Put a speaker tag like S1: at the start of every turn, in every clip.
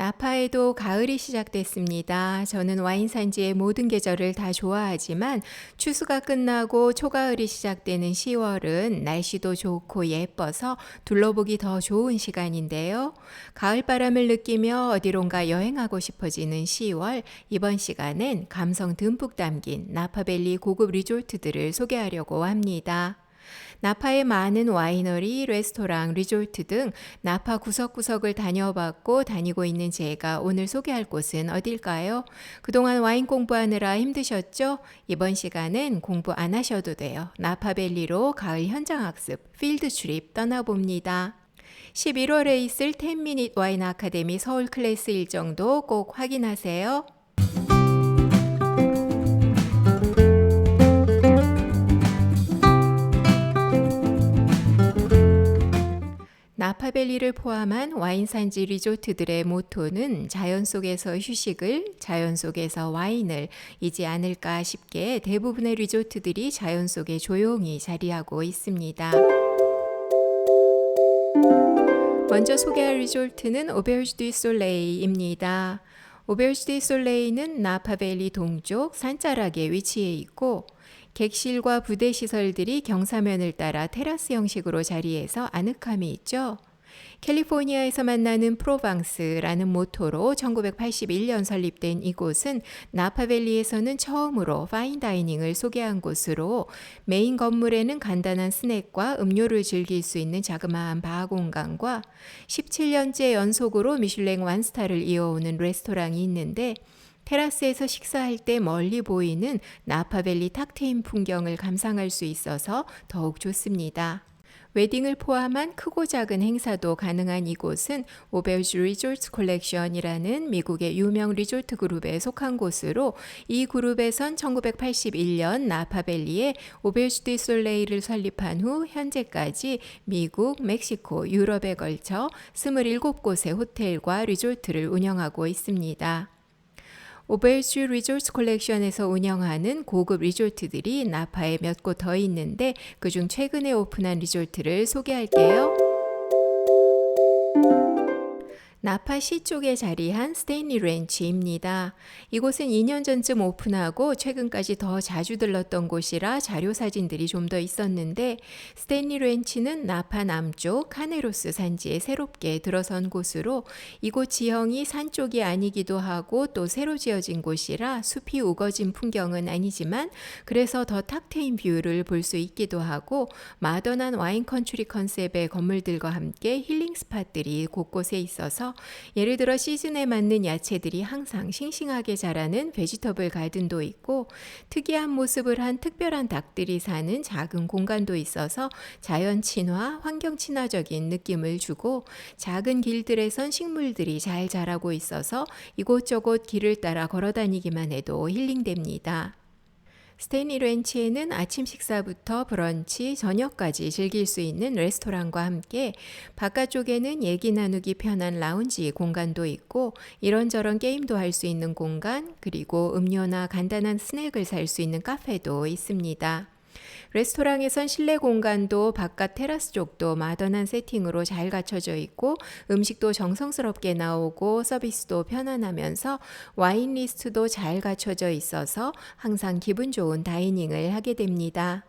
S1: 나파에도 가을이 시작됐습니다. 저는 와인 산지의 모든 계절을 다 좋아하지만 추수가 끝나고 초가을이 시작되는 10월은 날씨도 좋고 예뻐서 둘러보기 더 좋은 시간인데요. 가을 바람을 느끼며 어디론가 여행하고 싶어지는 10월, 이번 시간엔 감성 듬뿍 담긴 나파밸리 고급 리조트들을 소개하려고 합니다. 나파의 많은 와이너리, 레스토랑, 리조트 등 나파 구석구석을 다녀봤고 다니고 있는 제가 오늘 소개할 곳은 어딜까요? 그동안 와인 공부하느라 힘드셨죠? 이번 시간은 공부 안 하셔도 돼요. 나파밸리로 가을 현장학습, 필드 출입 떠나봅니다. 11월에 있을 10미닛 와인 아카데미 서울 클래스 일정도 꼭 확인하세요. 나파밸리를 포함한 와인산지 리조트들의 모토는 자연 속에서 휴식을, 자연 속에서 와인을 이지 않을까 싶게 대부분의 리조트들이 자연 속에 조용히 자리하고 있습니다. 먼저 소개할 리조트는 오베르지 듀 솔레이입니다. 오베르지 듀 솔레이는 나파밸리 동쪽 산자락에 위치해 있고 객실과 부대 시설들이 경사면을 따라 테라스 형식으로 자리해서 아늑함이 있죠. 캘리포니아에서 만나는 프로방스라는 모토로 1981년 설립된 이곳은 나파밸리에서는 처음으로 파인다이닝을 소개한 곳으로 메인 건물에는 간단한 스낵과 음료를 즐길 수 있는 자그마한 바 공간과 17년째 연속으로 미슐랭 완스타를 이어오는 레스토랑이 있는데 테라스에서 식사할 때 멀리 보이는 나파밸리 탁 트인 풍경을 감상할 수 있어서 더욱 좋습니다. 웨딩을 포함한 크고 작은 행사도 가능한 이곳은 오베르지 리조트 콜렉션이라는 미국의 유명 리조트 그룹에 속한 곳으로 이 그룹에선 1981년 나파밸리에 오베르지 디 솔레이를 설립한 후 현재까지 미국, 멕시코, 유럽에 걸쳐 27곳의 호텔과 리조트를 운영하고 있습니다. 오베르지 리조트 콜렉션에서 운영하는 고급 리조트들이 나파에 몇 곳 더 있는데 그중 최근에 오픈한 리조트를 소개할게요. 나파시 쪽에 자리한 스탠리 렌치입니다. 이곳은 2년 전쯤 오픈하고 최근까지 더 자주 들렀던 곳이라 자료 사진들이 좀 더 있었는데 스탠리 렌치는 나파 남쪽 카네로스 산지에 새롭게 들어선 곳으로 이곳 지형이 산 쪽이 아니기도 하고 또 새로 지어진 곳이라 숲이 우거진 풍경은 아니지만 그래서 더 탁 트인 뷰를 볼 수 있기도 하고 마더난 와인 컨트리 컨셉의 건물들과 함께 힐링 스팟들이 곳곳에 있어서 예를 들어 시즌에 맞는 야채들이 항상 싱싱하게 자라는 베지터블 가든도 있고 특이한 모습을 한 특별한 닭들이 사는 작은 공간도 있어서 자연 친화, 환경 친화적인 느낌을 주고 작은 길들에선 식물들이 잘 자라고 있어서 이곳저곳 길을 따라 걸어 다니기만 해도 힐링됩니다. 스탠리 렌치에는 아침 식사부터 브런치, 저녁까지 즐길 수 있는 레스토랑과 함께 바깥쪽에는 얘기 나누기 편한 라운지 공간도 있고 이런저런 게임도 할 수 있는 공간, 그리고 음료나 간단한 스낵을 살 수 있는 카페도 있습니다. 레스토랑에선 실내 공간도 바깥 테라스 쪽도 마더난 세팅으로 잘 갖춰져 있고 음식도 정성스럽게 나오고 서비스도 편안하면서 와인 리스트도 잘 갖춰져 있어서 항상 기분 좋은 다이닝을 하게 됩니다.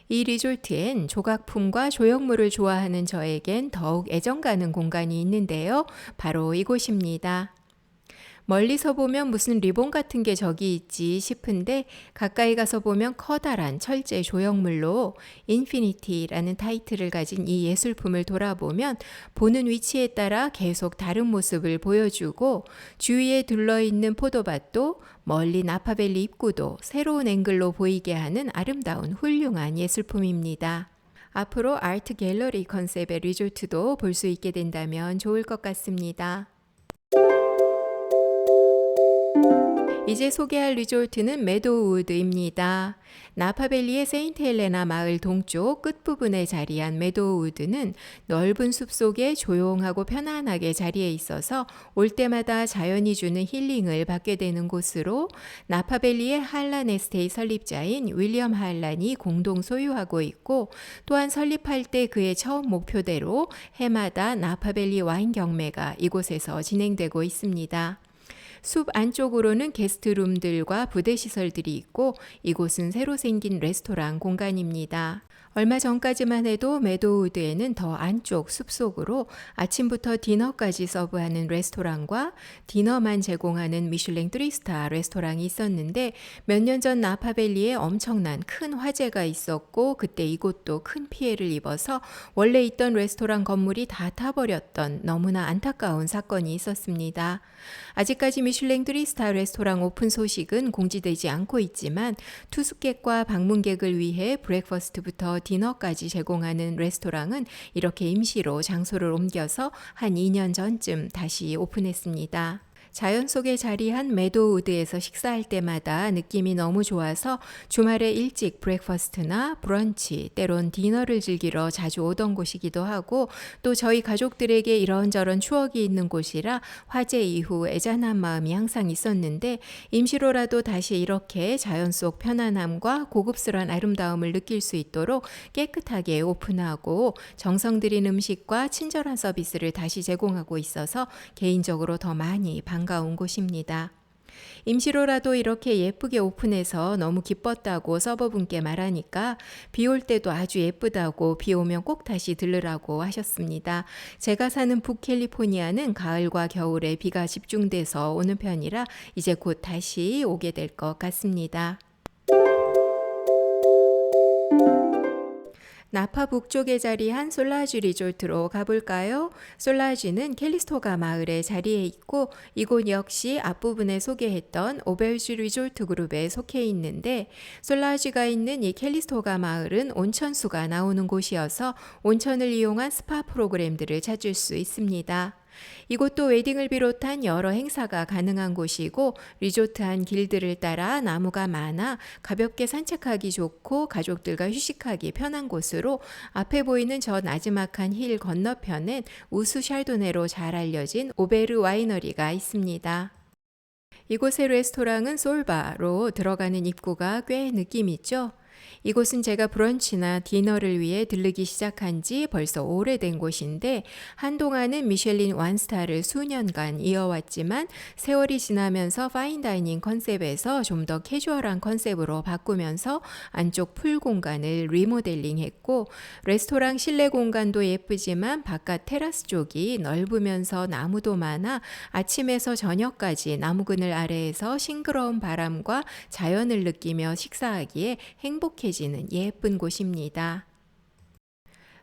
S1: 이 리조트엔 조각품과 조형물을 좋아하는 저에겐 더욱 애정가는 공간이 있는데요. 바로 이곳입니다. 멀리서 보면 무슨 리본 같은 게 저기 있지 싶은데 가까이 가서 보면 커다란 철제 조형물로 인피니티라는 타이틀을 가진 이 예술품을 돌아보면 보는 위치에 따라 계속 다른 모습을 보여주고 주위에 둘러있는 포도밭도 멀리 나파밸리 입구도 새로운 앵글로 보이게 하는 아름다운 훌륭한 예술품입니다. 앞으로 아트 갤러리 컨셉의 리조트도 볼 수 있게 된다면 좋을 것 같습니다. 이제 소개할 리조트는 메도우우드입니다. 나파밸리의 세인트 헬레나 마을 동쪽 끝부분에 자리한 메도우우드는 넓은 숲속에 조용하고 편안하게 자리해 있어서 올 때마다 자연이 주는 힐링을 받게 되는 곳으로 나파밸리의 할란 에스테이 설립자인 윌리엄 할란이 공동 소유하고 있고, 또한 설립할 때 그의 처음 목표대로 해마다 나파밸리 와인 경매가 이곳에서 진행되고 있습니다. 숲 안쪽으로는 게스트룸들과 부대 시설들이 있고, 이곳은 새로 생긴 레스토랑 공간입니다. 얼마 전까지만 해도 메도우드에는 더 안쪽 숲속으로 아침부터 디너까지 서브하는 레스토랑과 디너만 제공하는 미슐랭 3스타 레스토랑이 있었는데, 몇 년 전 나파밸리에 엄청난 큰 화재가 있었고, 그때 이곳도 큰 피해를 입어서 원래 있던 레스토랑 건물이 다 타버렸던 너무나 안타까운 사건이 있었습니다. 아직까지 미슐랭 3스타 레스토랑 오픈 소식은 공지되지 않고 있지만, 투숙객과 방문객을 위해 브렉퍼스트부터 디너까지 제공하는 레스토랑은 이렇게 임시로 장소를 옮겨서 한 2년 전쯤 다시 오픈했습니다. 자연 속에 자리한 메도우드에서 식사할 때마다 느낌이 너무 좋아서 주말에 일찍 브렉퍼스트나 브런치, 때론 디너를 즐기러 자주 오던 곳이기도 하고, 또 저희 가족들에게 이런저런 추억이 있는 곳이라 화재 이후 애잔한 마음이 항상 있었는데, 임시로라도 다시 이렇게 자연 속 편안함과 고급스러운 아름다움을 느낄 수 있도록 깨끗하게 오픈하고 정성 들인 음식과 친절한 서비스를 다시 제공하고 있어서 개인적으로 더 많이 반가운 곳입니다. 임시로라도 이렇게 예쁘게 오픈해서 너무 기뻤다고 서버분께 말하니까 비 올 때도 아주 예쁘다고 비 오면 꼭 다시 들르라고 하셨습니다. 제가 사는 북캘리포니아는 가을과 겨울에 비가 집중돼서 오는 편이라 이제 곧 다시 오게 될 것 같습니다. 나파 북쪽에 자리한 솔라주 리조트로 가볼까요? 솔라주는 캘리스토가 마을에 자리해 있고, 이곳 역시 앞부분에 소개했던 오벨주 리조트 그룹에 속해 있는데, 솔라주가 있는 이 캘리스토가 마을은 온천수가 나오는 곳이어서 온천을 이용한 스파 프로그램들을 찾을 수 있습니다. 이곳도 웨딩을 비롯한 여러 행사가 가능한 곳이고, 리조트 안 길들을 따라 나무가 많아 가볍게 산책하기 좋고 가족들과 휴식하기 편한 곳으로, 앞에 보이는 저 나지막한 힐 건너편엔 우수 샬도네로 잘 알려진 오베르 와이너리가 있습니다. 이곳의 레스토랑은 솔바로 들어가는 입구가 꽤 느낌 있죠? 이곳은 제가 브런치나 디너를 위해 들르기 시작한 지 벌써 오래된 곳인데, 한동안은 미슐린 원스타를 수년간 이어왔지만 세월이 지나면서 파인다이닝 컨셉에서 좀 더 캐주얼한 컨셉으로 바꾸면서 안쪽 풀 공간을 리모델링했고, 레스토랑 실내 공간도 예쁘지만 바깥 테라스 쪽이 넓으면서 나무도 많아 아침에서 저녁까지 나무 그늘 아래에서 싱그러운 바람과 자연을 느끼며 식사하기에 행복해지는 예쁜 곳입니다.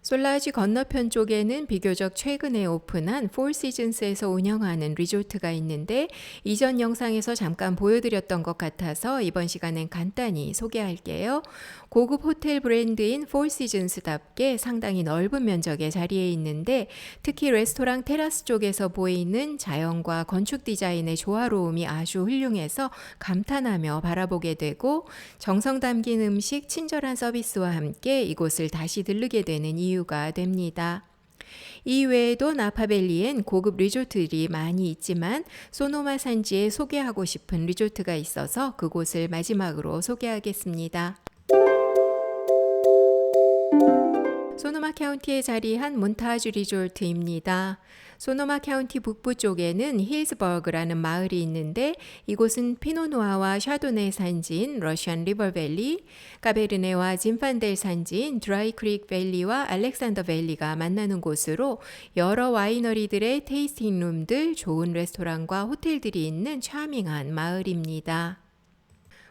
S1: 솔라지 건너편 쪽에는 비교적 최근에 오픈한 폴 시즌스에서 운영하는 리조트가 있는데, 이전 영상에서 잠깐 보여드렸던 것 같아서 이번 시간엔 간단히 소개할게요. 고급 호텔 브랜드인 폴 시즌스답게 상당히 넓은 면적에 자리해 있는데, 특히 레스토랑 테라스 쪽에서 보이는 자연과 건축 디자인의 조화로움이 아주 훌륭해서 감탄하며 바라보게 되고, 정성 담긴 음식, 친절한 서비스와 함께 이곳을 다시 들르게 되는 이유가 됩니다. 이 외에도 나파밸리엔 고급 리조트들이 많이 있지만 소노마 산지에 소개하고 싶은 리조트가 있어서 그곳을 마지막으로 소개하겠습니다. 소노마 카운티에 자리한 몬타주 리조트입니다. 소노마 카운티 북부 쪽에는 힐스버그라는 마을이 있는데, 이곳은 피노누아와 샤도네 산지인 러시안 리버밸리, 까베르네와 진판델 산지인 드라이크릭 밸리와 알렉산더 밸리가 만나는 곳으로 여러 와이너리들의 테이스팅룸들, 좋은 레스토랑과 호텔들이 있는 차밍한 마을입니다.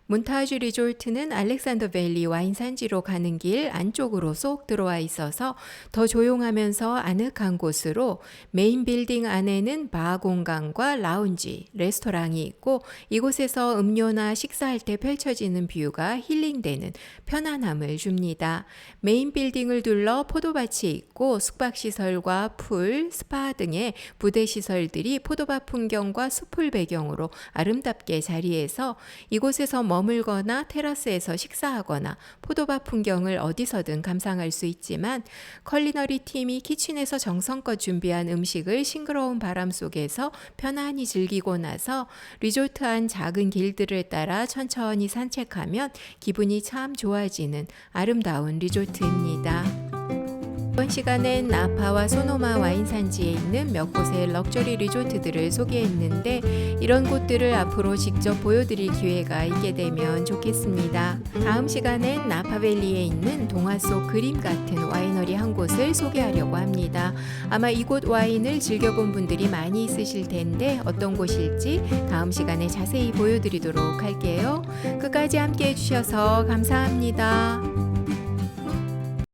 S1: 몬타주 리조트는 알렉산더 밸리 와인 산지로 가는 길 안쪽으로 쏙 들어와 있어서 더 조용하면서 아늑한 곳으로 메인 빌딩 안에는 바 공간과 라운지, 레스토랑이 있고 이곳에서 음료나 식사할 때 펼쳐지는 뷰가 힐링되는 편안함을 줍니다. 메인 빌딩을 둘러 포도밭이 있고 숙박시설과 풀, 스파 등의 부대시설들이 포도밭 풍경과 숲을 배경으로 아름답게 자리해서 이곳에서 머물거나 테라스에서 식사하거나 포도밭 풍경을 어디서든 감상할 수 있지만 컬리너리 팀이 키친에서 정성껏 준비한 음식을 싱그러운 바람 속에서 편안히 즐기고 나서 리조트 안 작은 길들을 따라 천천히 산책하면 기분이 참 좋아지는 아름다운 리조트입니다. 이번 시간엔 나파와 소노마 와인 산지에 있는 몇 곳의 럭셔리 리조트들을 소개했는데 이런 곳들을 앞으로 직접 보여드릴 기회가 있게 되면 좋겠습니다. 다음 시간엔 나파밸리에 있는 동화 속 그림 같은 와이너리 한 곳을 소개하려고 합니다. 아마 이곳 와인을 즐겨본 분들이 많이 있으실 텐데 어떤 곳일지 다음 시간에 자세히 보여드리도록 할게요. 끝까지 함께 해주셔서 감사합니다.